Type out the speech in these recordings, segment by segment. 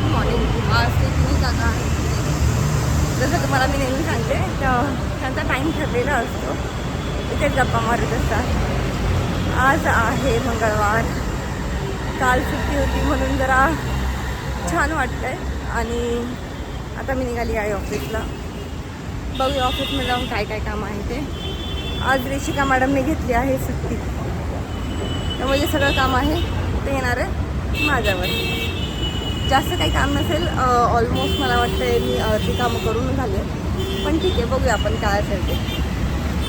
Good morning. आज ते तुम्ही जागा आहे. जसं तुम्हाला मी नेहमी सांगते त्यांचा टाईम ठरलेला असतो, तिथेच गप्पा मारत असतात. आज आहे मंगळवार. काल सुट्टी होती म्हणून जरा छान वाटतं आहे. आणि आता मी निघाली आहे ऑफिसला. बघूया ऑफिसमध्ये जाऊन काय काय काम आहे ते. आज ऋषिका मॅडमने घेतली आहे सुट्टी, त्यामुळे जे सगळं काम आहे ते येणार आहे माझ्यावर. जास्त काही काम नसेल, ऑलमोस्ट मला वाटतं मी ती कामं करून झाली आहे. पण ठीक आहे, बघूया आपण काय असेल ते.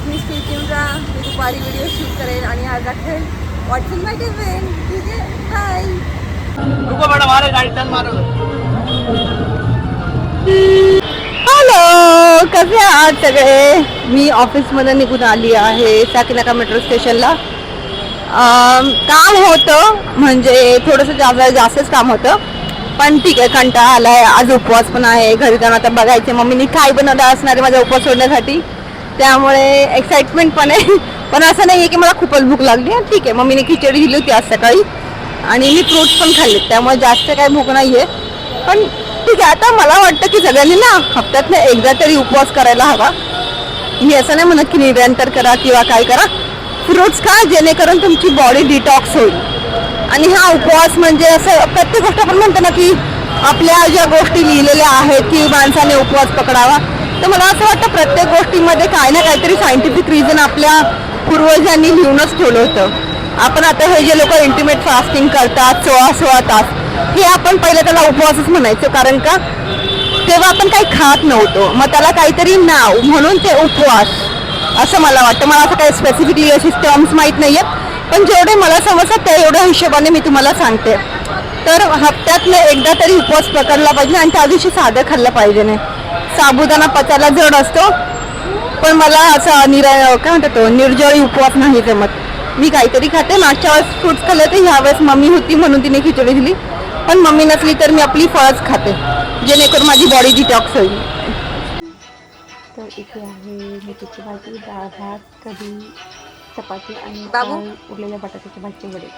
मी स्टेट्यूनचा मी दुपारी व्हिडिओ शूट करेन आणि आज दाखवेल व्हॉट्स इन माय टिफिन. ठीक आहे, बाय. हॅलो, कसे आहात सगळे? मी ऑफिसमध्ये निघून आली आहे साकीनाका मेट्रो स्टेशनला. काम होतं, म्हणजे थोडंसं जास्तच काम होतं, पण ठीक आहे. कंटाळा आलाय. आज उपवास पण आहे. घरी जाऊन आता बघायचे मम्मीनी काय बनवलं असणार आहे माझा उपवास सोडण्यासाठी, त्यामुळे एक्साइटमेंट पण आहे. पण असं नाही आहे की मला खूपच भूक लागली. ठीक आहे, मम्मीने खिचडी दिली होती आज सकाळी आणि मी फ्रूट्स पण खाल्ले, त्यामुळे जास्त काही भूक नाही आहे. पण ठीक आहे, आता मला वाटतं की सगळ्यांनी ना हप्त्यातनं एकदा तरी उपवास करायला हवा. मी असं नाही म्हणत की निरंतर करा किंवा काय करा, फ्रूट्स खा जेणेकरून तुमची बॉडी डिटॉक्स होईल. आणि हा उपवास म्हणजे असं प्रत्येक गोष्ट आपण म्हणतो ना की आपल्या ज्या गोष्टी लिहिलेल्या आहेत की माणसाने उपवास पकडावा, तर मला असं वाटतं प्रत्येक गोष्टीमध्ये काय ना काहीतरी सायंटिफिक रिझन आपल्या पूर्वजांनी लिहूनच ठेवलं होतं. आपण आता हे जे लोक इंटिमेट फास्टिंग करतात 16-16 तास, हे आपण पहिलं त्याला उपवासच म्हणायचो, कारण का तेव्हा आपण काही खात नव्हतो, मग त्याला काहीतरी नाव म्हणून ते उपवास असं मला वाटतं. मला असं काही स्पेसिफिकली अशी टर्म्स माहीत नाही आहेत, पण जेवढे मला समजतात त्या एवढ्या हिशोबाने मी तुम्हाला सांगते. तर हप्त्यातनं एकदा तरी उपवास पकडला पाहिजे आणि त्या दिवशी साधं खाल्लं पाहिजे. नाही, साबुदाणा पचायला जड असतो, पण मला असं काय म्हणतात तो निर्जळी उपवास नाही जमत. मी काहीतरी खाते. मागच्या वेळेस फ्रूट्स खाल्ले होते, ह्यावेळेस मम्मी होती म्हणून तिने खिचडी दिली, पण मम्मी नसली तर मी आपली फळच खाते जेणेकरून माझी बॉडी डिटॉक्स होईल. तर इथे आहे मेथीची भाजी, डाळ भात, कढी, चपाती आणि उरलेल्या बटाट्याची भाजी वडे.